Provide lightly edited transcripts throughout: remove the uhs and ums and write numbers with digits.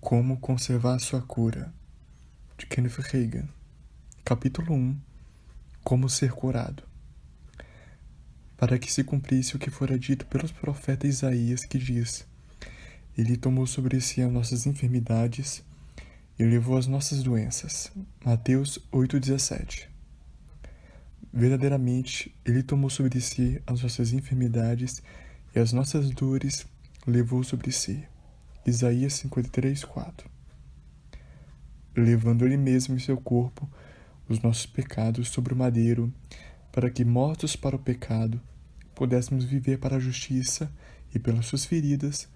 Como conservar sua cura, de Kenneth Reagan. Capítulo 1. Como ser curado. Para que se cumprisse o que fora dito pelos profeta Isaías, que diz: Ele tomou sobre si as nossas enfermidades e levou as nossas doenças. Mateus 8,17. Verdadeiramente, Ele tomou sobre si as nossas enfermidades e as nossas dores levou sobre si. Isaías 53:4. Levando Ele mesmo em seu corpo os nossos pecados sobre o madeiro, para que, mortos para o pecado, pudéssemos viver para a justiça, e pelas suas feridas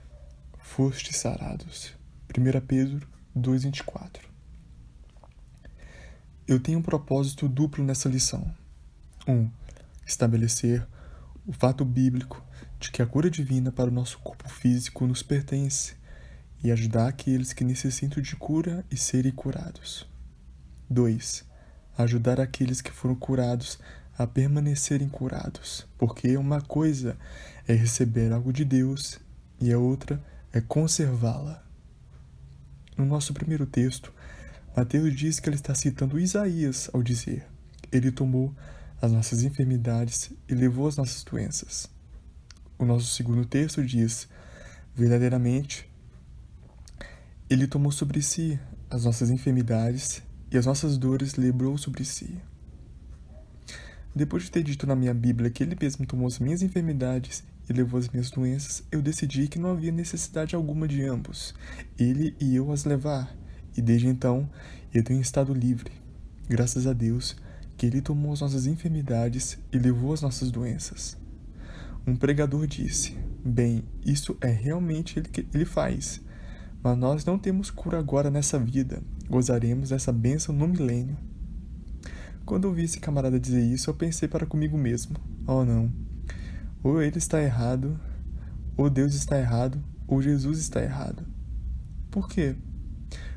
fostes sarados. 1 Pedro 2,24. Eu tenho um propósito duplo nessa lição. 1. Estabelecer o fato bíblico de que a cura divina para o nosso corpo físico nos pertence e ajudar aqueles que necessitam de cura e serem curados. 2. Ajudar aqueles que foram curados a permanecerem curados, porque uma coisa é receber algo de Deus e a outra é conservá-la. No nosso primeiro texto, Mateus diz que ele está citando Isaías ao dizer: Ele tomou as nossas enfermidades e levou as nossas doenças. O nosso segundo texto diz: verdadeiramente, Ele tomou sobre si as nossas enfermidades e as nossas dores levou sobre si. Depois de ter dito na minha Bíblia que Ele mesmo tomou as minhas enfermidades e levou as minhas doenças, eu decidi que não havia necessidade alguma de ambos, Ele e eu as levar, e desde então eu tenho estado livre, graças a Deus, que Ele tomou as nossas enfermidades e levou as nossas doenças. Um pregador disse: bem, isso é realmente que Ele faz, mas nós não temos cura agora nessa vida, gozaremos dessa bênção no milênio. Quando ouvi esse camarada dizer isso, eu pensei para comigo mesmo: oh não, ou ele está errado, ou Deus está errado, ou Jesus está errado. Por quê?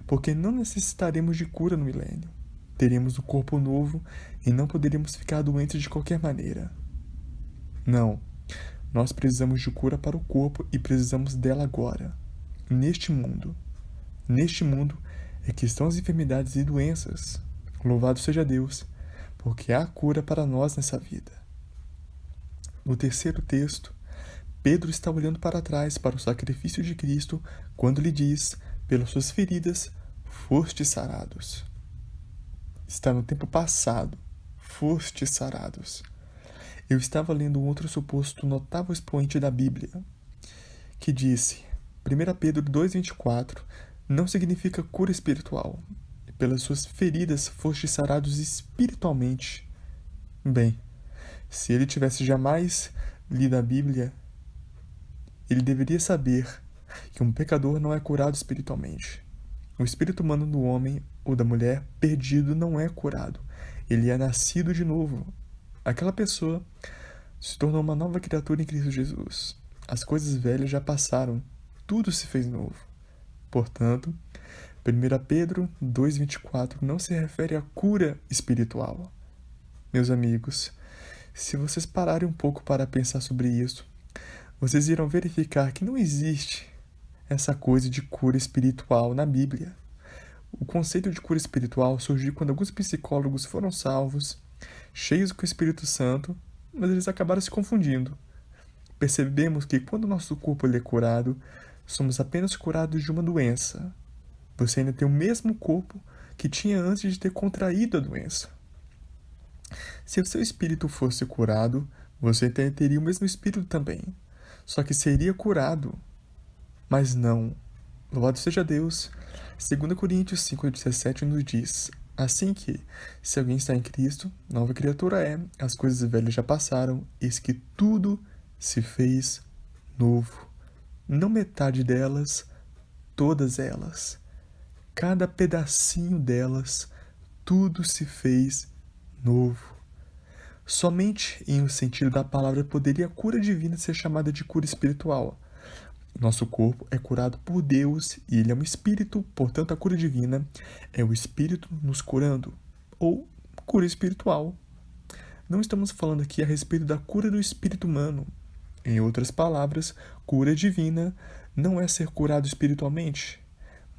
Porque não necessitaremos de cura no milênio. Teremos um corpo novo e não poderemos ficar doentes de qualquer maneira. Não, nós precisamos de cura para o corpo e precisamos dela agora, neste mundo. Neste mundo é que estão as enfermidades e doenças. Louvado seja Deus, porque há cura para nós nessa vida. No terceiro texto, Pedro está olhando para trás para o sacrifício de Cristo quando lhe diz: pelas suas feridas fostes sarados. Está no tempo passado, fostes sarados. Eu estava lendo um outro suposto notável expoente da Bíblia, que disse: 1 Pedro 2,24 não significa cura espiritual. Pelas suas feridas fostes sarados espiritualmente. Bem, se ele tivesse jamais lido a Bíblia, ele deveria saber que um pecador não é curado espiritualmente. O espírito humano do homem ou da mulher perdido não é curado. Ele é nascido de novo. Aquela pessoa se tornou uma nova criatura em Cristo Jesus. As coisas velhas já passaram. Tudo se fez novo. Portanto, 1 Pedro 2,24 não se refere à cura espiritual. Meus amigos, se vocês pararem um pouco para pensar sobre isso, vocês irão verificar que não existe essa coisa de cura espiritual na Bíblia. O conceito de cura espiritual surgiu quando alguns psicólogos foram salvos, cheios com o Espírito Santo, mas eles acabaram se confundindo. Percebemos que quando o nosso corpo é curado, somos apenas curados de uma doença. Você ainda tem o mesmo corpo que tinha antes de ter contraído a doença. Se o seu espírito fosse curado, você teria o mesmo espírito também, só que seria curado. Mas não. Louvado seja Deus. 2 Coríntios 5,17 nos diz: assim que, se alguém está em Cristo, nova criatura é, as coisas velhas já passaram, eis que tudo se fez novo. Não metade delas, todas elas. Cada pedacinho delas, tudo se fez novo. Somente em um sentido da palavra poderia a cura divina ser chamada de cura espiritual. Nosso corpo é curado por Deus e Ele é um espírito, portanto a cura divina é o espírito nos curando, ou cura espiritual. Não estamos falando aqui a respeito da cura do espírito humano. Em outras palavras, cura divina não é ser curado espiritualmente,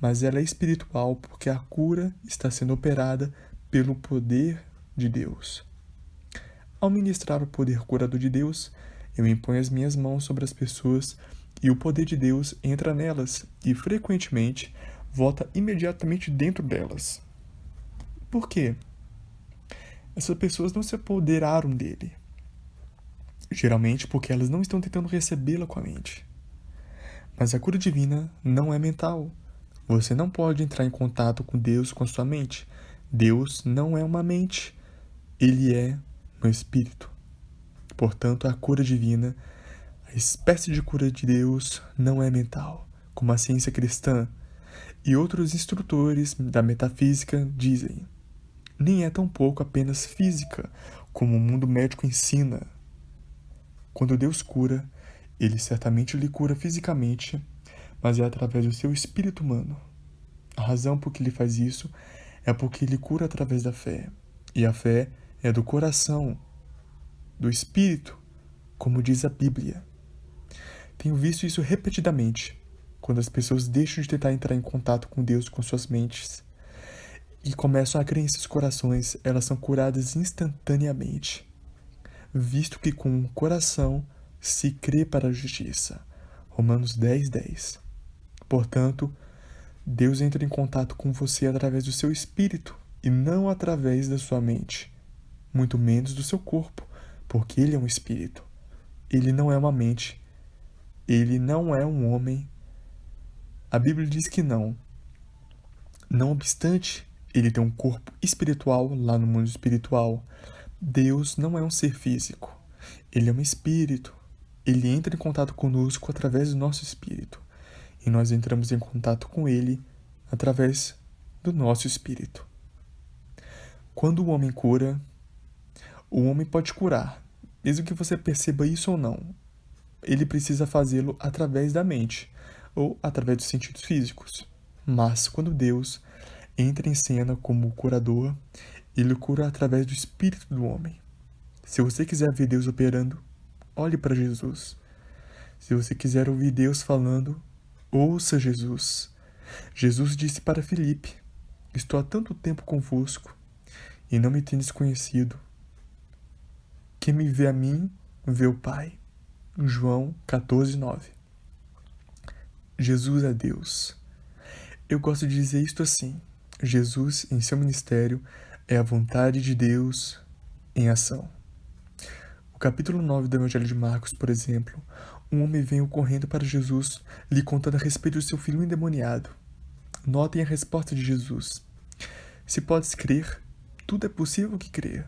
mas ela é espiritual porque a cura está sendo operada pelo poder de Deus. Ao ministrar o poder curador de Deus, eu imponho as minhas mãos sobre as pessoas e o poder de Deus entra nelas e, frequentemente, volta imediatamente dentro delas. Por quê? Essas pessoas não se apoderaram dele. Geralmente porque elas não estão tentando recebê-la com a mente. Mas a cura divina não é mental. Você não pode entrar em contato com Deus com a sua mente. Deus não é uma mente. Ele é um espírito. Portanto, a cura divina, a espécie de cura de Deus, não é mental, como a ciência cristã e outros instrutores da metafísica dizem. Nem é tampouco apenas física, como o mundo médico ensina. Quando Deus cura, Ele certamente lhe cura fisicamente, mas é através do seu espírito humano. A razão por que Ele faz isso é porque Ele cura através da fé. E a fé é do coração, do espírito, como diz a Bíblia. Tenho visto isso repetidamente, quando as pessoas deixam de tentar entrar em contato com Deus com suas mentes e começam a crer em seus corações, elas são curadas instantaneamente, visto que com o coração se crê para a justiça. Romanos 10:10. Portanto, Deus entra em contato com você através do seu espírito e não através da sua mente, muito menos do seu corpo, porque Ele é um espírito. Ele não é uma mente. Ele não é um homem. A Bíblia diz que não. Não obstante, Ele tem um corpo espiritual lá no mundo espiritual. Deus não é um ser físico. Ele é um espírito. Ele entra em contato conosco através do nosso espírito. E nós entramos em contato com Ele através do nosso espírito. Quando o homem cura, o homem pode curar, mesmo que você perceba isso ou não. Ele precisa fazê-lo através da mente ou através dos sentidos físicos. Mas quando Deus entra em cena como curador, Ele cura através do espírito do homem. Se você quiser ver Deus operando, olhe para Jesus. Se você quiser ouvir Deus falando, ouça Jesus. Jesus disse para Filipe: estou há tanto tempo convosco e não me tendes conhecido. Quem me vê a mim, vê o Pai. João 14:9. Jesus é Deus. Eu gosto de dizer isto assim: Jesus, em seu ministério, é a vontade de Deus em ação. O capítulo 9 do Evangelho de Marcos, por exemplo, um homem veio correndo para Jesus, lhe contando a respeito do seu filho endemoniado. Notem a resposta de Jesus: se podes crer, tudo é possível que crer.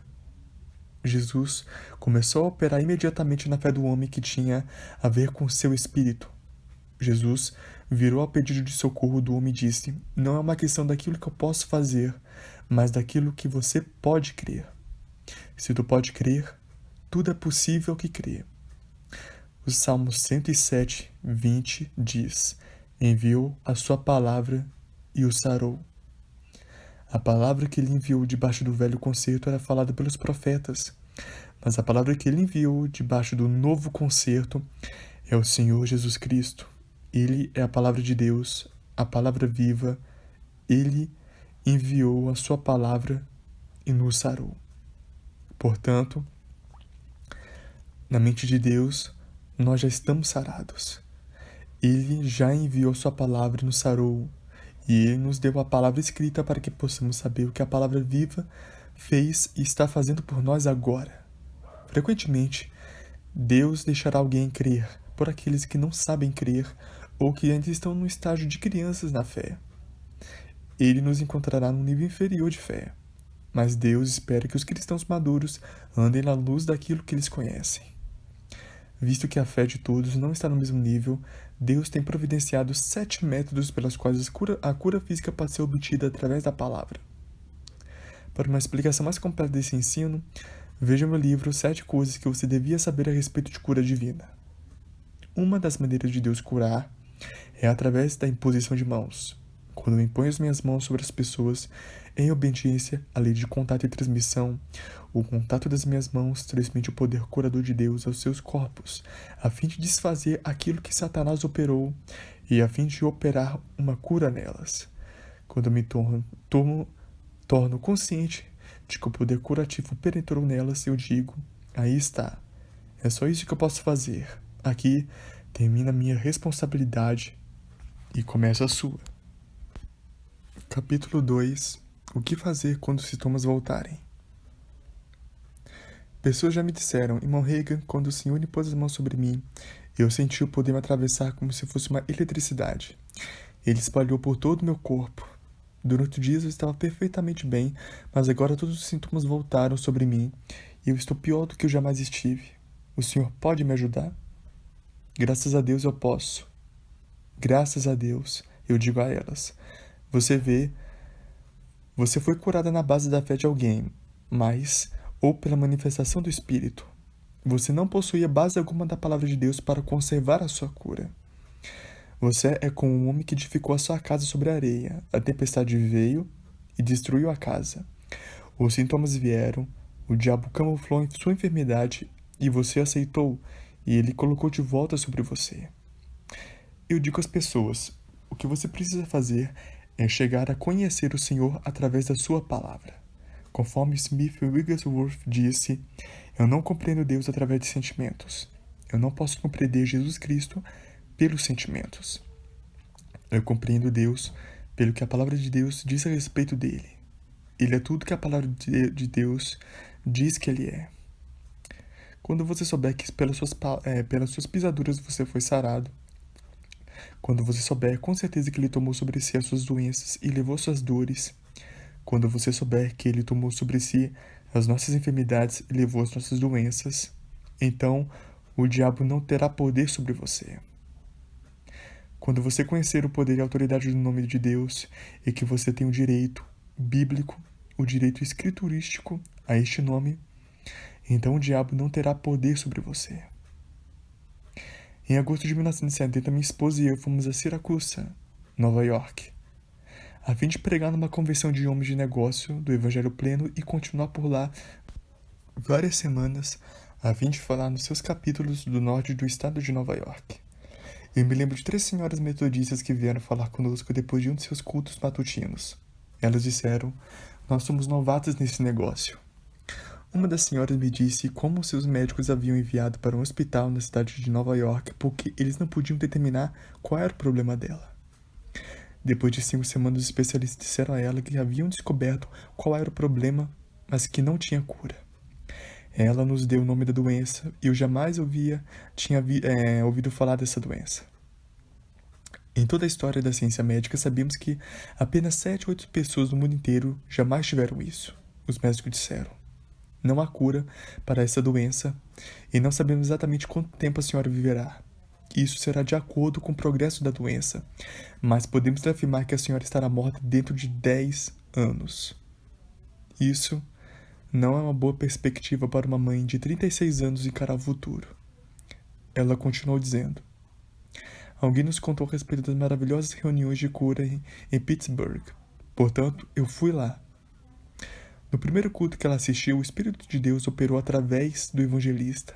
Jesus começou a operar imediatamente na fé do homem que tinha a ver com seu espírito. Jesus virou ao pedido de socorro do homem e disse: não é uma questão daquilo que eu posso fazer, mas daquilo que você pode crer. Se tu pode crer, tudo é possível que crer. O Salmo 107:20 diz: enviou a sua palavra e o sarou. A palavra que ele enviou debaixo do velho concerto era falada pelos profetas, mas a palavra que ele enviou debaixo do novo concerto é o Senhor Jesus Cristo. Ele é a palavra de Deus, a palavra viva. Ele enviou a sua palavra e nos sarou. Portanto, na mente de Deus, nós já estamos sarados. Ele já enviou sua palavra e nos sarou. E Ele nos deu a palavra escrita para que possamos saber o que a palavra viva fez e está fazendo por nós agora. Frequentemente, Deus deixará alguém crer por aqueles que não sabem crer ou que ainda estão no estágio de crianças na fé. Ele nos encontrará num nível inferior de fé, mas Deus espera que os cristãos maduros andem na luz daquilo que eles conhecem. Visto que a fé de todos não está no mesmo nível, Deus tem providenciado 7 métodos pelos quais a cura física pode ser obtida através da palavra. Para uma explicação mais completa desse ensino, veja meu livro 7 coisas que você devia saber a respeito de cura divina. Uma das maneiras de Deus curar é através da imposição de mãos. Quando eu imponho as minhas mãos sobre as pessoas, em obediência à lei de contato e transmissão, o contato das minhas mãos transmite o poder curador de Deus aos seus corpos, a fim de desfazer aquilo que Satanás operou e a fim de operar uma cura nelas. Quando eu me torno consciente de que o poder curativo penetrou nelas, eu digo: aí está. É só isso que eu posso fazer. Aqui termina a minha responsabilidade e começa a sua. Capítulo 2. O que fazer quando os sintomas voltarem? Pessoas já me disseram: irmão Reagan, quando o Senhor impôs as mãos sobre mim, eu senti o poder me atravessar como se fosse uma eletricidade. Ele espalhou por todo o meu corpo. Durante dias eu estava perfeitamente bem, mas agora todos os sintomas voltaram sobre mim e eu estou pior do que eu jamais estive. O Senhor pode me ajudar? Graças a Deus eu posso. Graças a Deus, eu digo a elas. Você foi curada na base da fé de alguém, mas ou pela manifestação do Espírito. Você não possuía base alguma da palavra de Deus para conservar a sua cura. Você é como um homem que edificou a sua casa sobre a areia. A tempestade veio e destruiu a casa. Os sintomas vieram, o diabo camuflou sua enfermidade e você aceitou, e ele colocou de volta sobre você. Eu digo às pessoas, o que você precisa fazer é chegar a conhecer o Senhor através da sua palavra. Conforme Smith Wigglesworth disse, eu não compreendo Deus através de sentimentos. Eu não posso compreender Jesus Cristo pelos sentimentos. Eu compreendo Deus pelo que a palavra de Deus diz a respeito dele. Ele é tudo que a palavra de Deus diz que ele é. Quando você souber que pelas suas pisaduras você foi sarado, quando você souber com certeza que ele tomou sobre si as suas doenças e levou suas dores, quando você souber que ele tomou sobre si as nossas enfermidades e levou as nossas doenças, então o diabo não terá poder sobre você. Quando você conhecer o poder e a autoridade do nome de Deus e que você tem o direito bíblico, o direito escriturístico a este nome, então o diabo não terá poder sobre você. Em agosto de 1970, minha esposa e eu fomos a Siracusa, Nova York, a fim de pregar numa convenção de homens de negócio do Evangelho Pleno e continuar por lá várias semanas, a fim de falar nos seus capítulos do norte do estado de Nova York. Eu me lembro de 3 senhoras metodistas que vieram falar conosco depois de um de seus cultos matutinos. Elas disseram, nós somos novatas nesse negócio. Uma das senhoras me disse como seus médicos haviam enviado para um hospital na cidade de Nova York porque eles não podiam determinar qual era o problema dela. Depois de 5 semanas, os especialistas disseram a ela que haviam descoberto qual era o problema, mas que não tinha cura. Ela nos deu o nome da doença e eu jamais tinha ouvido falar dessa doença. Em toda a história da ciência médica, sabemos que apenas 7 ou 8 pessoas no mundo inteiro jamais tiveram isso. Os médicos disseram. Não há cura para essa doença e não sabemos exatamente quanto tempo a senhora viverá. Isso será de acordo com o progresso da doença, mas podemos afirmar que a senhora estará morta dentro de 10 anos. Isso não é uma boa perspectiva para uma mãe de 36 anos encarar o futuro. Ela continuou dizendo. Alguém nos contou a respeito das maravilhosas reuniões de cura em Pittsburgh. Portanto, eu fui lá. No primeiro culto que ela assistiu, o Espírito de Deus operou através do evangelista.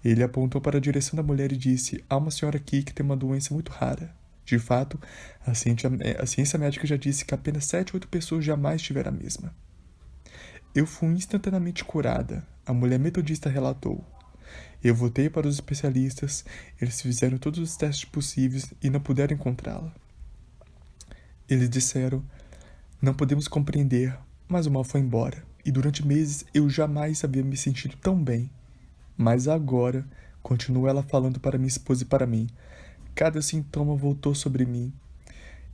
Ele apontou para a direção da mulher e disse, há uma senhora aqui que tem uma doença muito rara. De fato, a ciência médica já disse que apenas 7 ou 8 pessoas jamais tiveram a mesma. Eu fui instantaneamente curada, a mulher metodista relatou. Eu voltei para os especialistas, eles fizeram todos os testes possíveis e não puderam encontrá-la. Eles disseram, não podemos compreender, mas o mal foi embora, e durante meses eu jamais havia me sentido tão bem. Mas agora, continuou ela falando para minha esposa e para mim, cada sintoma voltou sobre mim.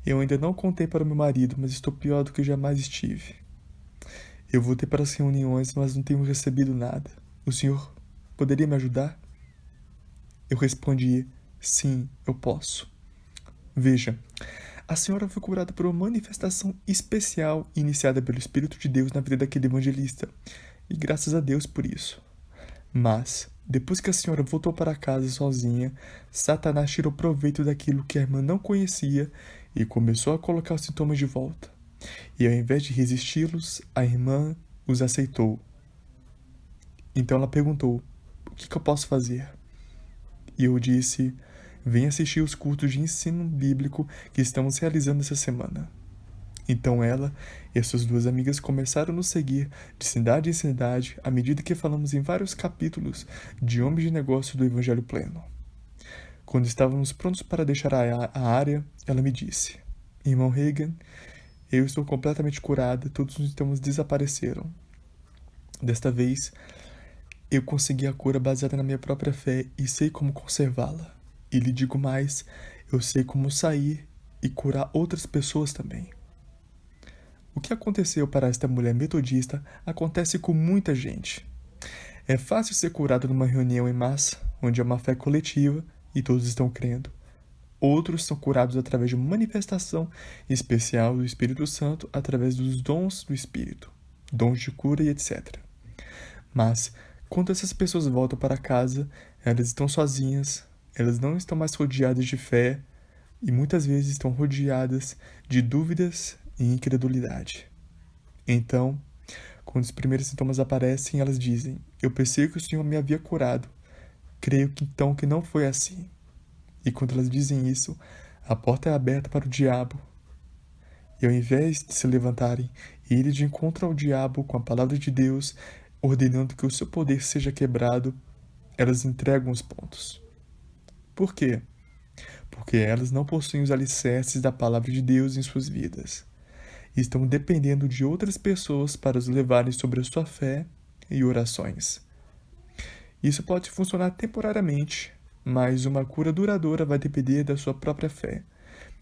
Eu ainda não contei para o meu marido, mas estou pior do que jamais estive. Eu voltei para as reuniões, mas não tenho recebido nada. O senhor poderia me ajudar? Eu respondi, sim, eu posso. Veja, a senhora foi curada por uma manifestação especial iniciada pelo Espírito de Deus na vida daquele evangelista, e graças a Deus por isso. Mas, depois que a senhora voltou para casa sozinha, Satanás tirou proveito daquilo que a irmã não conhecia e começou a colocar os sintomas de volta. E ao invés de resisti-los, a irmã os aceitou. Então ela perguntou, o que eu posso fazer? E eu disse, vem assistir os cultos de ensino bíblico que estamos realizando essa semana. Então ela e as suas duas amigas começaram a nos seguir de cidade em cidade à medida que falamos em vários capítulos de Homens de Negócio do Evangelho Pleno. Quando estávamos prontos para deixar a área, ela me disse: Irmão Reagan, eu estou completamente curada, todos os sintomas desapareceram. Desta vez, eu consegui a cura baseada na minha própria fé e sei como conservá-la. E lhe digo mais, eu sei como sair e curar outras pessoas também. O que aconteceu para esta mulher metodista acontece com muita gente. É fácil ser curado numa reunião em massa, onde há uma fé coletiva e todos estão crendo. Outros são curados através de uma manifestação especial do Espírito Santo através dos dons do Espírito, dons de cura e etc. Mas, quando essas pessoas voltam para casa, elas estão sozinhas, elas não estão mais rodeadas de fé e muitas vezes estão rodeadas de dúvidas e incredulidade. Então, quando os primeiros sintomas aparecem, elas dizem: eu pensei que o Senhor me havia curado. Creio que então que não foi assim. E quando elas dizem isso, a porta é aberta para o diabo. E ao invés de se levantarem e irem de encontro ao diabo com a palavra de Deus, ordenando que o seu poder seja quebrado, elas entregam os pontos. Por quê? Porque elas não possuem os alicerces da palavra de Deus em suas vidas. E estão dependendo de outras pessoas para os levarem sobre a sua fé e orações. Isso pode funcionar temporariamente, mas uma cura duradoura vai depender da sua própria fé.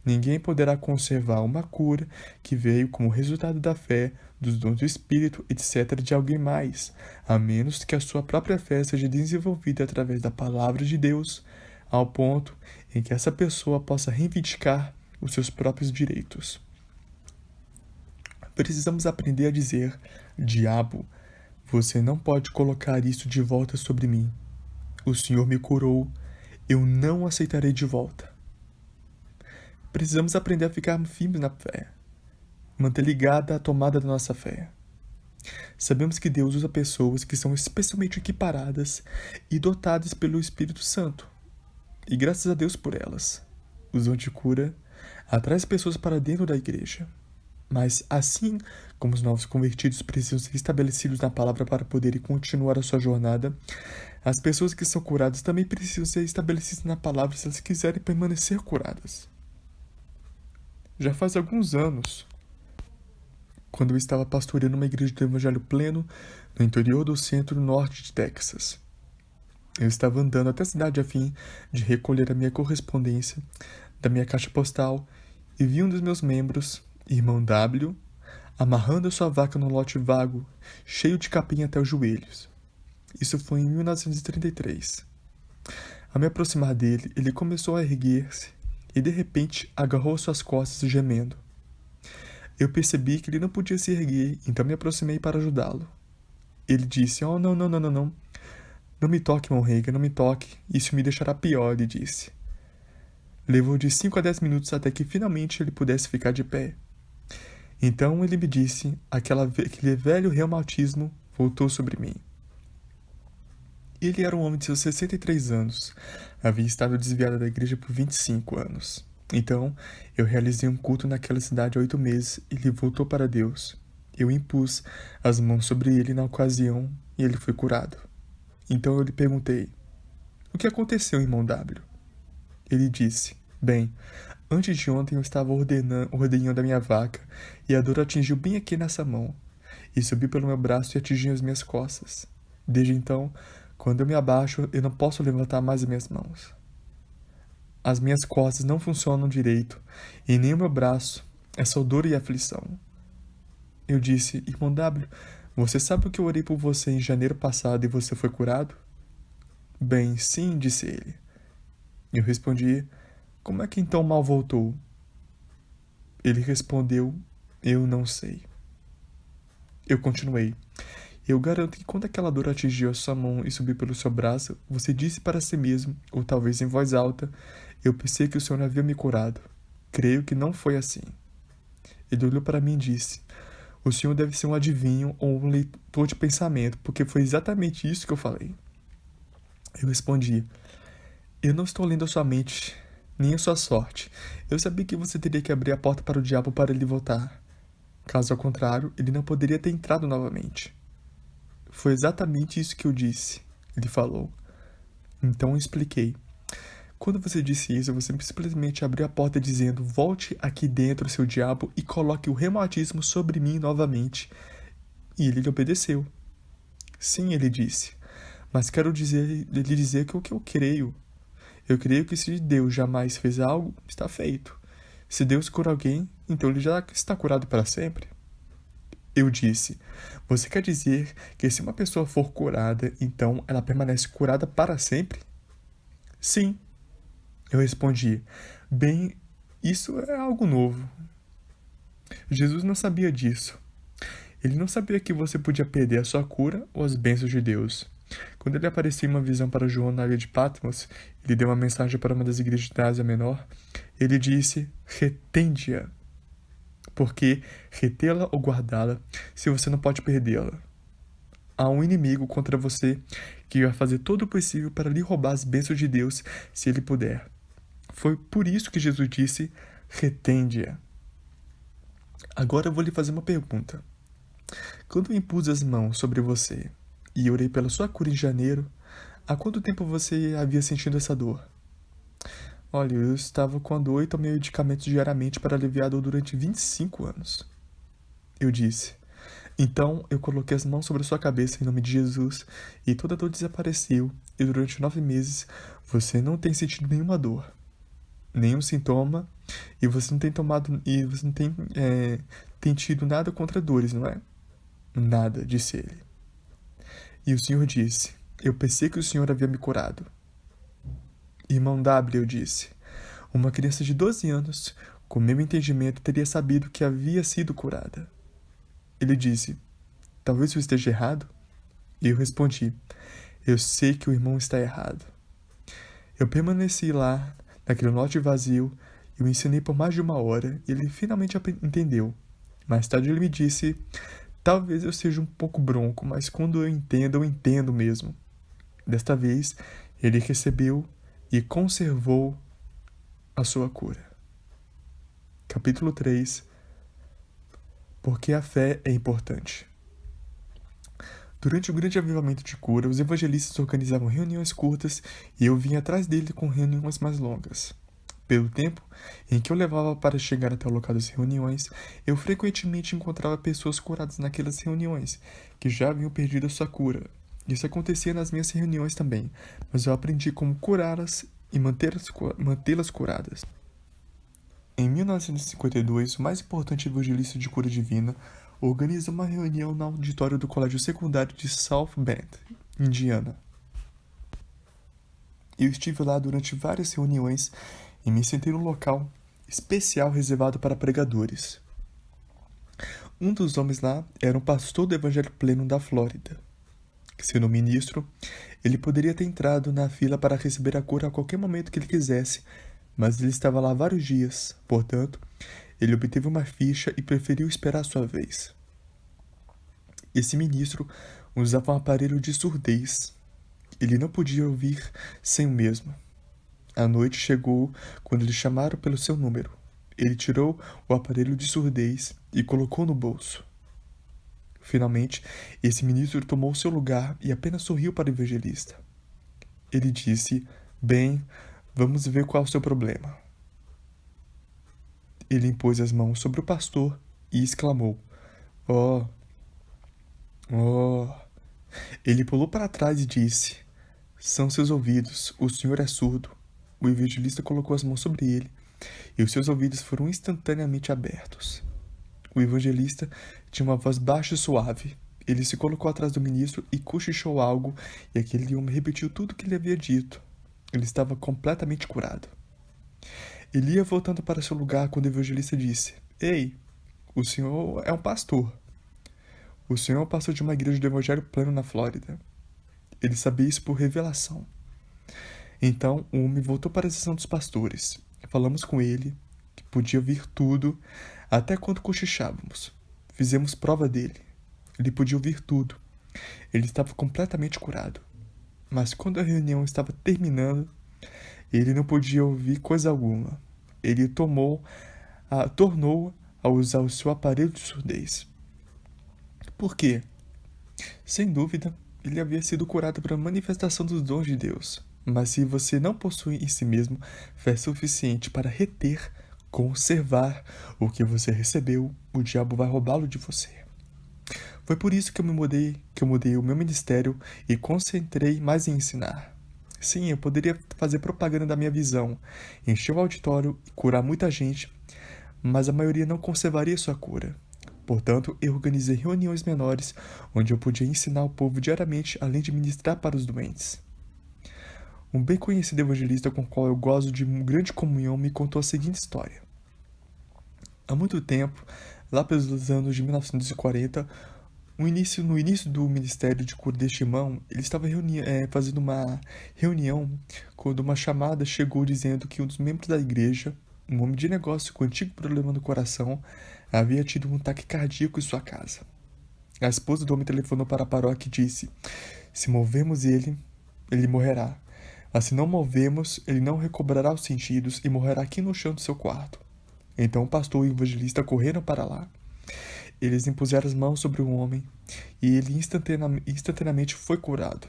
Ninguém poderá conservar uma cura que veio como resultado da fé, dos dons do Espírito, etc., de alguém mais, a menos que a sua própria fé seja desenvolvida através da palavra de Deus, ao ponto em que essa pessoa possa reivindicar os seus próprios direitos. Precisamos aprender a dizer: diabo, você não pode colocar isso de volta sobre mim. O Senhor me curou, eu não aceitarei de volta. Precisamos aprender a ficar firmes na fé, manter ligada à tomada da nossa fé. Sabemos que Deus usa pessoas que são especialmente equiparadas e dotadas pelo Espírito Santo, e graças a Deus por elas. O dom de cura atrai as pessoas para dentro da igreja. Mas assim como os novos convertidos precisam ser estabelecidos na palavra para poderem continuar a sua jornada, as pessoas que são curadas também precisam ser estabelecidas na palavra se elas quiserem permanecer curadas. Já faz alguns anos, quando eu estava pastoreando uma igreja do Evangelho Pleno no interior do centro-norte de Texas. Eu estava andando até a cidade a fim de recolher a minha correspondência da minha caixa postal e vi um dos meus membros, irmão W, amarrando a sua vaca num lote vago, cheio de capim até os joelhos. Isso foi em 1933. Ao me aproximar dele, ele começou a erguer-se e de repente agarrou suas costas gemendo. Eu percebi que ele não podia se erguer, então me aproximei para ajudá-lo. Ele disse: "Oh, não. Não me toque, irmão Reagan, não me toque. Isso me deixará pior", ele disse. Levou de 5 a 10 minutos até que finalmente ele pudesse ficar de pé. Então ele me disse: aquele velho reumatismo voltou sobre mim. Ele era um homem de seus 63 anos. Havia estado desviado da igreja por 25 anos. Então, eu realizei um culto naquela cidade há 8 meses e ele voltou para Deus. Eu impus as mãos sobre ele na ocasião e ele foi curado. Então eu lhe perguntei: "O que aconteceu, irmão W?" Ele disse: "Bem, antes de ontem eu estava ordenhando a minha vaca e a dor atingiu bem aqui nessa mão e subiu pelo meu braço e atingiu as minhas costas. Desde então, quando eu me abaixo, eu não posso levantar mais as minhas mãos. As minhas costas não funcionam direito e nem o meu braço, é só dor e aflição." Eu disse: "Irmão W, você sabe o que eu orei por você em janeiro passado e você foi curado?" "Bem, sim", disse ele. Eu respondi: "Como é que então o mal voltou?" Ele respondeu: "Eu não sei." Eu continuei: "Eu garanto que quando aquela dor atingiu a sua mão e subiu pelo seu braço, você disse para si mesmo, ou talvez em voz alta: 'Eu pensei que o Senhor havia me curado.' Creio que não foi assim." Ele olhou para mim e disse: "O Senhor deve ser um adivinho ou um leitor de pensamento, porque foi exatamente isso que eu falei." Eu respondi: "Eu não estou lendo a sua mente, nem a sua sorte. Eu sabia que você teria que abrir a porta para o diabo para ele voltar. Caso contrário, ele não poderia ter entrado novamente. Foi exatamente isso que eu disse, ele falou. Então eu expliquei. Quando você disse isso, você simplesmente abriu a porta dizendo: volte aqui dentro, seu diabo, e coloque o reumatismo sobre mim novamente. E ele lhe obedeceu. Sim, ele disse. Mas quero lhe dizer que o que eu creio. Eu creio que se Deus jamais fez algo, está feito. Se Deus cura alguém, então ele já está curado para sempre. Eu disse: você quer dizer que se uma pessoa for curada, então ela permanece curada para sempre? Sim. Eu respondi: bem, isso é algo novo. Jesus não sabia disso. Ele não sabia que você podia perder a sua cura ou as bênçãos de Deus. Quando ele apareceu em uma visão para João na ilha de Patmos, ele deu uma mensagem para uma das igrejas da Ásia Menor. Ele disse: retende-a. Porque retê-la ou guardá-la, se você não pode perdê-la. Há um inimigo contra você que vai fazer todo o possível para lhe roubar as bênçãos de Deus, se ele puder. Foi por isso que Jesus disse: retende-a. Agora eu vou lhe fazer uma pergunta. Quando eu impus as mãos sobre você e orei pela sua cura em janeiro, há quanto tempo você havia sentido essa dor? Olha, eu estava com a dor e tomei medicamentos diariamente para aliviar a dor durante 25 anos. Eu disse: então eu coloquei as mãos sobre a sua cabeça em nome de Jesus e toda a dor desapareceu e durante 9 meses você não tem sentido nenhuma dor, nenhum sintoma e você não tem tido nada contra dores, não é? Nada, disse ele. E o Senhor disse: eu pensei que o Senhor havia me curado. Irmão W, eu disse: uma criança de 12 anos, com meu entendimento, teria sabido que havia sido curada. Ele disse: talvez eu esteja errado? E eu respondi: eu sei que o irmão está errado. Eu permaneci lá, naquele lote vazio, e o ensinei por mais de 1 hora, e ele finalmente entendeu. Mais tarde ele me disse: talvez eu seja um pouco bronco, mas quando eu entendo mesmo. Desta vez, ele recebeu e conservou a sua cura. Capítulo 3. Porque a fé é importante. Durante o grande avivamento de cura, os evangelistas organizavam reuniões curtas e eu vinha atrás dele com reuniões mais longas. Pelo tempo em que eu levava para chegar até o local das reuniões, eu frequentemente encontrava pessoas curadas naquelas reuniões, que já haviam perdido a sua cura. Isso acontecia nas minhas reuniões também, mas eu aprendi como curá-las e mantê-las curadas. Em 1952, o mais importante evangelista de cura divina organiza uma reunião no auditório do Colégio Secundário de South Bend, Indiana. Eu estive lá durante várias reuniões e me sentei num local especial reservado para pregadores. Um dos homens lá era um pastor do Evangelho Pleno da Flórida. Sendo ministro, ele poderia ter entrado na fila para receber a cura a qualquer momento que ele quisesse, mas ele estava lá vários dias, portanto, ele obteve uma ficha e preferiu esperar sua vez. Esse ministro usava um aparelho de surdez. Ele não podia ouvir sem o mesmo. A noite chegou quando lhe chamaram pelo seu número. Ele tirou o aparelho de surdez e colocou no bolso. Finalmente, esse ministro tomou seu lugar e apenas sorriu para o evangelista. Ele disse: bem, vamos ver qual é o seu problema. Ele impôs as mãos sobre o pastor e exclamou: oh! Ele pulou para trás e disse: são seus ouvidos, o senhor é surdo. O evangelista colocou as mãos sobre ele e os seus ouvidos foram instantaneamente abertos. O evangelista tinha uma voz baixa e suave. Ele se colocou atrás do ministro e cochichou algo, e aquele homem repetiu tudo o que ele havia dito. Ele estava completamente curado. Ele ia voltando para seu lugar quando o evangelista disse: ei, o senhor é um pastor. O senhor é um pastor de uma igreja do Evangelho Pleno na Flórida. Ele sabia isso por revelação. Então o homem voltou para a sessão dos pastores. Falamos com ele, que podia ouvir tudo, até quando cochichávamos. Fizemos prova dele. Ele podia ouvir tudo. Ele estava completamente curado. Mas quando a reunião estava terminando, ele não podia ouvir coisa alguma. Ele tornou a usar o seu aparelho de surdez. Por quê? Sem dúvida, ele havia sido curado pela manifestação dos dons de Deus. Mas se você não possui em si mesmo fé suficiente para reter, conservar o que você recebeu, o diabo vai roubá-lo de você. Foi por isso que eu mudei o meu ministério e concentrei mais em ensinar. Sim, eu poderia fazer propaganda da minha visão, encher o auditório e curar muita gente, mas a maioria não conservaria sua cura. Portanto, eu organizei reuniões menores, onde eu podia ensinar o povo diariamente, além de ministrar para os doentes. Um bem conhecido evangelista com o qual eu gozo de grande comunhão me contou a seguinte história. Há muito tempo, lá pelos anos de 1940, no início do Ministério de Cura deste irmão, ele estava fazendo uma reunião quando uma chamada chegou dizendo que um dos membros da igreja, um homem de negócio com antigo problema no coração, havia tido um ataque cardíaco em sua casa. A esposa do homem telefonou para a paróquia e disse: se movemos ele morrerá. Mas se não movemos, ele não recobrará os sentidos e morrerá aqui no chão do seu quarto. Então o pastor e o evangelista correram para lá. Eles impuseram as mãos sobre o homem e ele instantaneamente foi curado.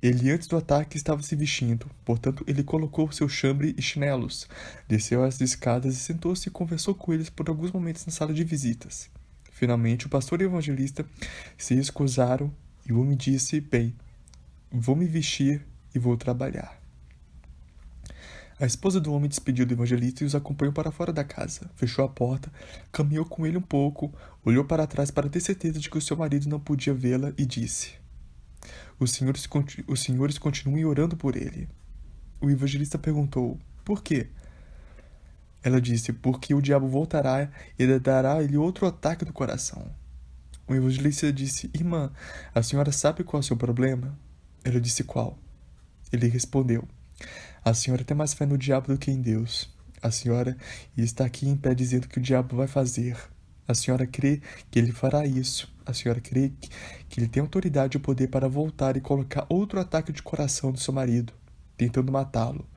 Ele antes do ataque estava se vestindo, portanto ele colocou seu chambre e chinelos, desceu as escadas e sentou-se e conversou com eles por alguns momentos na sala de visitas. Finalmente o pastor e o evangelista se excusaram e o homem disse: bem, vou me vestir e vou trabalhar. A esposa do homem despediu do evangelista e os acompanhou para fora da casa. Fechou a porta, caminhou com ele um pouco, olhou para trás para ter certeza de que o seu marido não podia vê-la e disse: os senhores continuem orando por ele. O evangelista perguntou: por quê? Ela disse: porque o diabo voltará e dará a ele outro ataque do coração. O evangelista disse: irmã, a senhora sabe qual é o seu problema? Ela disse: qual? Ele respondeu: a senhora tem mais fé no diabo do que em Deus. A senhora está aqui em pé dizendo que o diabo vai fazer. A senhora crê que ele fará isso. A senhora crê que ele tem autoridade e poder para voltar e colocar outro ataque de coração no seu marido, tentando matá-lo.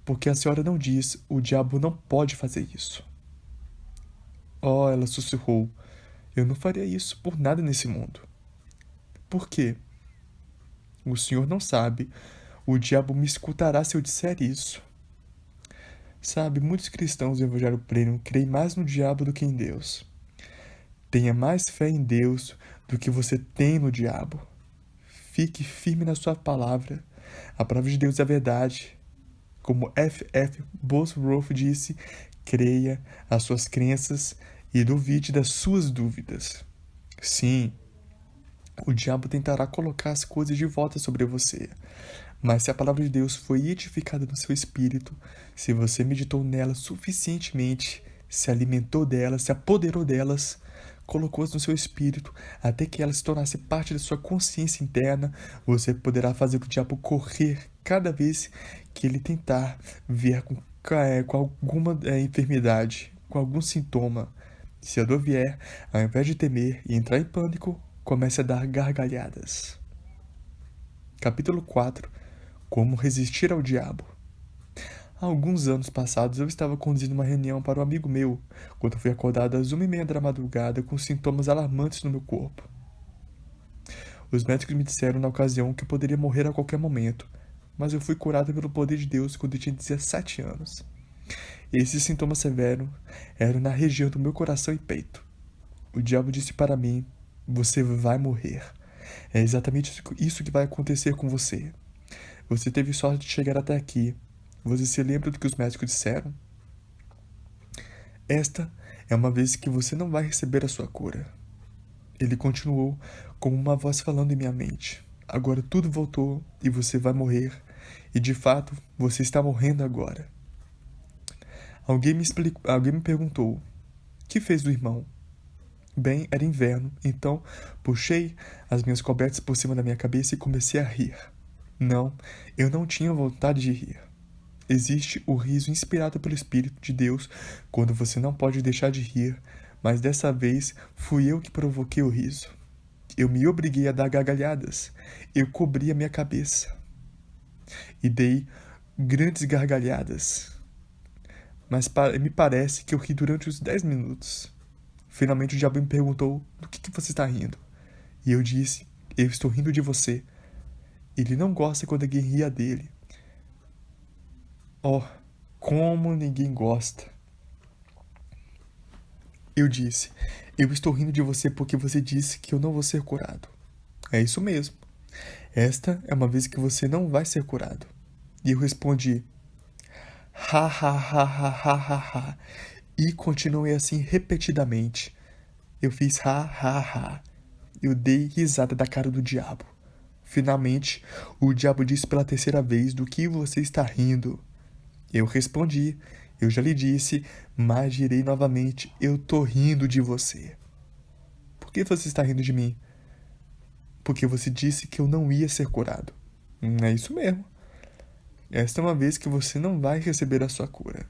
Porque a senhora não diz: o diabo não pode fazer isso. Oh, ela sussurrou: eu não faria isso por nada nesse mundo. Por quê? O senhor não sabe. O diabo me escutará se eu disser isso. Sabe, muitos cristãos do Evangelho Pleno creem mais no diabo do que em Deus. Tenha mais fé em Deus do que você tem no diabo. Fique firme na sua palavra. A palavra de Deus é a verdade. Como F.F. Bosworth disse, creia as suas crenças e duvide das suas dúvidas. Sim, o diabo tentará colocar as coisas de volta sobre você. Mas se a palavra de Deus foi edificada no seu espírito, se você meditou nela suficientemente, se alimentou delas, se apoderou delas, colocou-as no seu espírito, até que ela se tornasse parte da sua consciência interna, você poderá fazer o diabo correr cada vez que ele tentar vier com alguma enfermidade, com algum sintoma. Se a dor vier, ao invés de temer e entrar em pânico, comece a dar gargalhadas. Capítulo 4. Como resistir ao diabo. Há alguns anos passados, eu estava conduzindo uma reunião para um amigo meu, quando eu fui acordado às 1h30 da madrugada com sintomas alarmantes no meu corpo. Os médicos me disseram na ocasião que eu poderia morrer a qualquer momento, mas eu fui curado pelo poder de Deus quando eu tinha 17 anos. Esses sintomas severos eram na região do meu coração e peito. O diabo disse para mim: você vai morrer. É exatamente isso que vai acontecer com você. Você teve sorte de chegar até aqui. Você se lembra do que os médicos disseram? Esta é uma vez que você não vai receber a sua cura. Ele continuou, como uma voz falando em minha mente. Agora tudo voltou e você vai morrer. E de fato, você está morrendo agora. Alguém me perguntou: que fez o irmão? Bem, era inverno, então puxei as minhas cobertas por cima da minha cabeça e comecei a rir. Não, eu não tinha vontade de rir. Existe o riso inspirado pelo Espírito de Deus quando você não pode deixar de rir, mas dessa vez fui eu que provoquei o riso. Eu me obriguei a dar gargalhadas. Eu cobri a minha cabeça e dei grandes gargalhadas. mas me parece que eu ri durante os 10 minutos. Finalmente o diabo me perguntou: do que você está rindo? E eu disse: eu estou rindo de você. Ele não gosta quando alguém ria dele. Oh, como ninguém gosta. Eu disse: eu estou rindo de você porque você disse que eu não vou ser curado. É isso mesmo. Esta é uma vez que você não vai ser curado. E eu respondi: ha ha ha ha ha ha ha. E continuei assim repetidamente. Eu fiz ha ha ha. Eu dei risada da cara do diabo. Finalmente, o diabo disse pela terceira vez: do que você está rindo? Eu respondi: eu já lhe disse, mas direi novamente: eu tô rindo de você. Por que você está rindo de mim? Porque você disse que eu não ia ser curado. É isso mesmo. Esta é uma vez que você não vai receber a sua cura.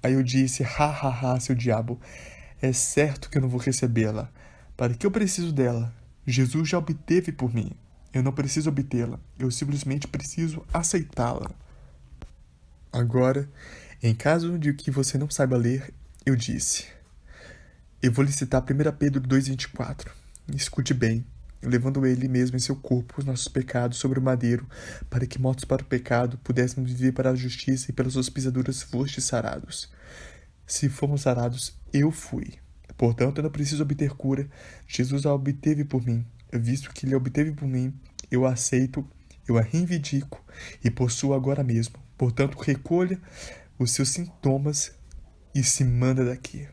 Aí eu disse: ha ha ha, seu diabo. É certo que eu não vou recebê-la. Para que eu preciso dela? Jesus já obteve por mim. Eu não preciso obtê-la. Eu simplesmente preciso aceitá-la. Agora, em caso de que você não saiba ler, eu disse: eu vou lhe citar 1 Pedro 2,24. Escute bem. Levando ele mesmo em seu corpo os nossos pecados sobre o madeiro, para que, mortos para o pecado, pudéssemos viver para a justiça, e pelas suas pisaduras fostes sarados. Se fomos sarados, eu fui. Portanto, eu não preciso obter cura. Jesus a obteve por mim. Visto que ele a obteve por mim, eu a aceito, eu a reivindico e possuo agora mesmo. Portanto, recolha os seus sintomas e se manda daqui.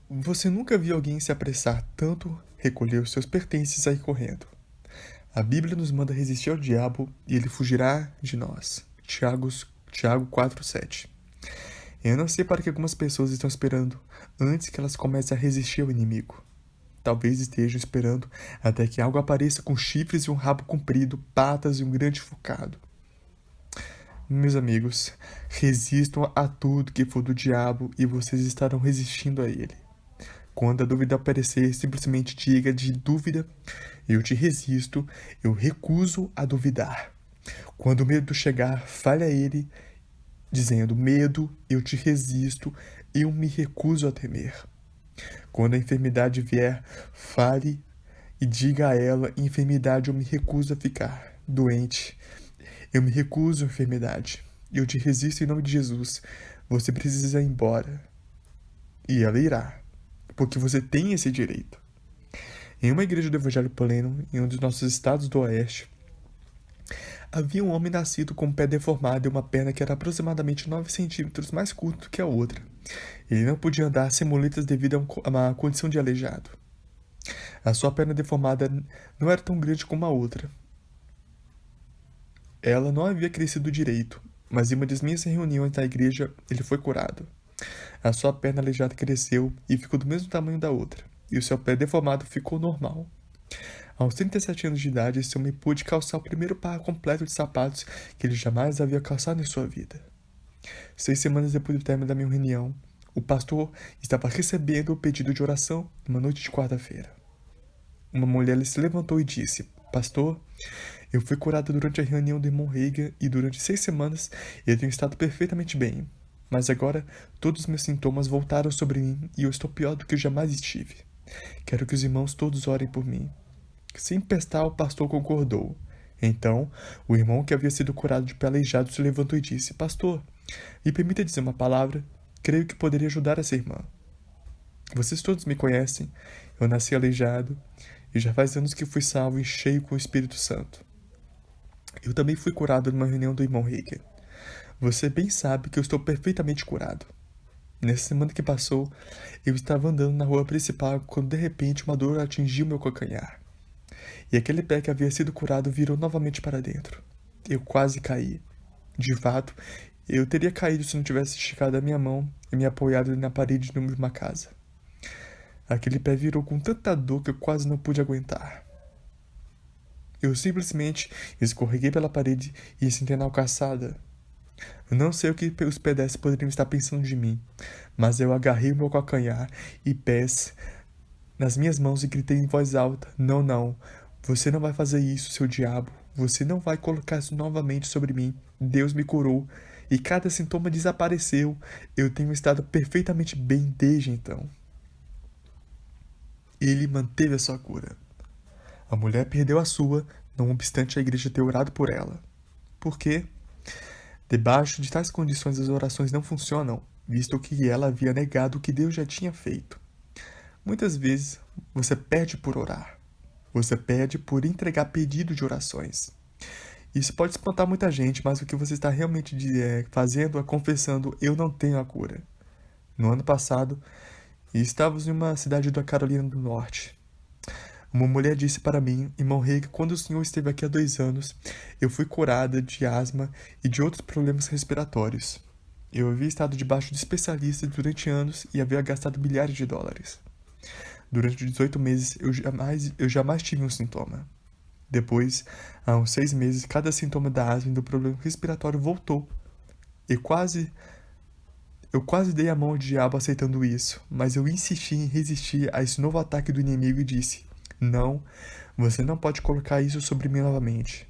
Você nunca viu alguém se apressar tanto recolher os seus pertences e sair correndo. A Bíblia nos manda resistir ao diabo e ele fugirá de nós. Tiago 4,7. Eu não sei para que algumas pessoas estão esperando antes que elas comecem a resistir ao inimigo. Talvez estejam esperando até que algo apareça com chifres e um rabo comprido, patas e um grande focado. Meus amigos, resistam a tudo que for do diabo e vocês estarão resistindo a ele. Quando a dúvida aparecer, simplesmente diga de dúvida: eu te resisto, eu recuso a duvidar. Quando o medo chegar, fale a ele, dizendo: medo, eu te resisto, eu me recuso a temer. Quando a enfermidade vier, fale e diga a ela: enfermidade, eu me recuso a ficar doente. Eu me recuso, enfermidade. Eu te resisto em nome de Jesus. Você precisa ir embora. E ela irá, porque você tem esse direito. Em uma igreja do Evangelho pleno, em um dos nossos estados do Oeste, havia um homem nascido com um pé deformado e uma perna que era aproximadamente 9 centímetros mais curta que a outra. Ele não podia andar sem muletas devido a uma condição de aleijado. A sua perna deformada não era tão grande como a outra. Ela não havia crescido direito, mas em uma das minhas reuniões na igreja, ele foi curado. A sua perna aleijada cresceu e ficou do mesmo tamanho da outra, e o seu pé deformado ficou normal. Aos 37 anos de idade, esse homem pôde calçar o primeiro par completo de sapatos que ele jamais havia calçado em sua vida. 6 semanas depois do término da minha reunião, o pastor estava recebendo o pedido de oração numa noite de quarta-feira. Uma mulher se levantou e disse: pastor, eu fui curada durante a reunião do irmão Reagan e durante 6 semanas eu tenho estado perfeitamente bem. Mas agora todos os meus sintomas voltaram sobre mim e eu estou pior do que eu jamais estive. Quero que os irmãos todos orem por mim. Sem pestar, o pastor concordou. Então, o irmão que havia sido curado de pé aleijado se levantou e disse: pastor, me permita dizer uma palavra? Creio que poderia ajudar essa irmã. Vocês todos me conhecem. Eu nasci aleijado e já faz anos que fui salvo e cheio com o Espírito Santo. Eu também fui curado numa reunião do irmão Reagan. Você bem sabe que eu estou perfeitamente curado. Nessa semana que passou, eu estava andando na rua principal quando de repente uma dor atingiu meu calcanhar. E aquele pé que havia sido curado virou novamente para dentro. Eu quase caí. De fato, eu teria caído se não tivesse esticado a minha mão e me apoiado na parede de uma casa. Aquele pé virou com tanta dor que eu quase não pude aguentar. Eu simplesmente escorreguei pela parede e sentei na calçada. Eu não sei o que os pedestres poderiam estar pensando de mim, mas eu agarrei o meu calcanhar e pés nas minhas mãos e gritei em voz alta: não, não, você não vai fazer isso, seu diabo. Você não vai colocar isso novamente sobre mim. Deus me curou e cada sintoma desapareceu. Eu tenho estado perfeitamente bem desde então. Ele manteve a sua cura. A mulher perdeu a sua, não obstante a igreja ter orado por ela. Por quê? Debaixo de tais condições as orações não funcionam, visto que ela havia negado o que Deus já tinha feito. Muitas vezes você pede por orar. Você pede por entregar pedido de orações. Isso pode espantar muita gente, mas o que você está realmente fazendo é confessando: eu não tenho a cura. No ano passado, estávamos em uma cidade da Carolina do Norte. Uma mulher disse para mim, irmão Rei, que quando o senhor esteve aqui há 2 anos, eu fui curada de asma e de outros problemas respiratórios. Eu havia estado debaixo de especialistas durante anos e havia gastado milhares de dólares. Durante 18 meses, eu jamais tive um sintoma. Depois, há uns 6 meses, cada sintoma da asma e do problema respiratório voltou. Eu quase dei a mão ao diabo aceitando isso, mas eu insisti em resistir a esse novo ataque do inimigo e disse: não, você não pode colocar isso sobre mim novamente.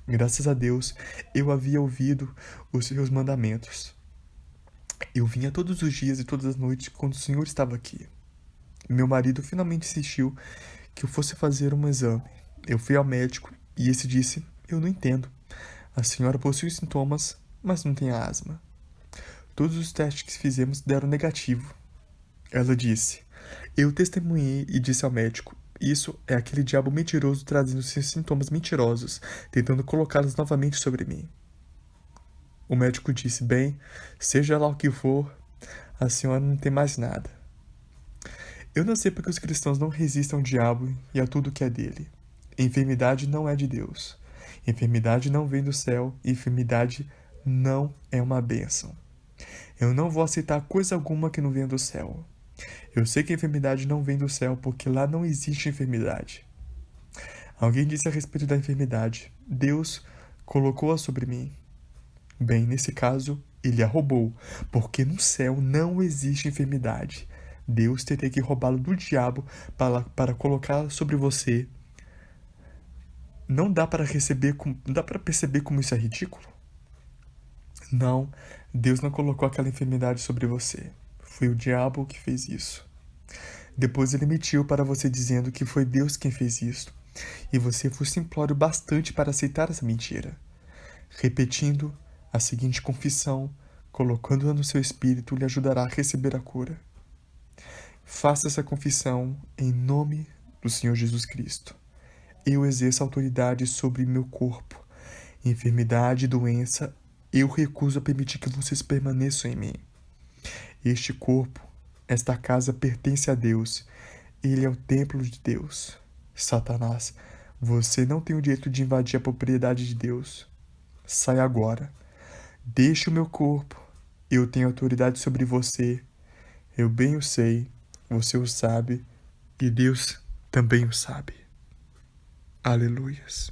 Graças a Deus, eu havia ouvido os seus mandamentos. Eu vinha todos os dias e todas as noites quando o Senhor estava aqui. Meu marido finalmente insistiu que eu fosse fazer um exame. Eu fui ao médico e esse disse: eu não entendo. A senhora possui sintomas, mas não tem asma. Todos os testes que fizemos deram negativo. Ela disse: eu testemunhei e disse ao médico: isso é aquele diabo mentiroso trazendo seus sintomas mentirosos, tentando colocá-los novamente sobre mim. O médico disse: bem, seja lá o que for, a senhora não tem mais nada. Eu não sei porque os cristãos não resistem ao diabo e a tudo que é dele. Enfermidade não é de Deus. Enfermidade não vem do céu. Enfermidade não é uma bênção. Eu não vou aceitar coisa alguma que não venha do céu. Eu sei que a enfermidade não vem do céu porque lá não existe enfermidade. Alguém disse a respeito da enfermidade: Deus colocou-a sobre mim. Bem, nesse caso, ele a roubou, porque no céu não existe enfermidade. Deus teria que roubá-lo do diabo para colocá-la sobre você. Não dá para perceber como isso é ridículo? Não, Deus não colocou aquela enfermidade sobre você. Foi o diabo que fez isso. Depois ele mentiu para você dizendo que foi Deus quem fez isso. E você foi simplório bastante para aceitar essa mentira. Repetindo a seguinte confissão, colocando-a no seu espírito, lhe ajudará a receber a cura. Faça essa confissão em nome do Senhor Jesus Cristo. Eu exerço autoridade sobre meu corpo. Enfermidade e doença, eu recuso a permitir que vocês permaneçam em mim. Este corpo, esta casa pertence a Deus. Ele é o templo de Deus. Satanás, você não tem o direito de invadir a propriedade de Deus. Sai agora. Deixe o meu corpo. Eu tenho autoridade sobre você. Eu bem o sei. Você o sabe. E Deus também o sabe. Aleluias.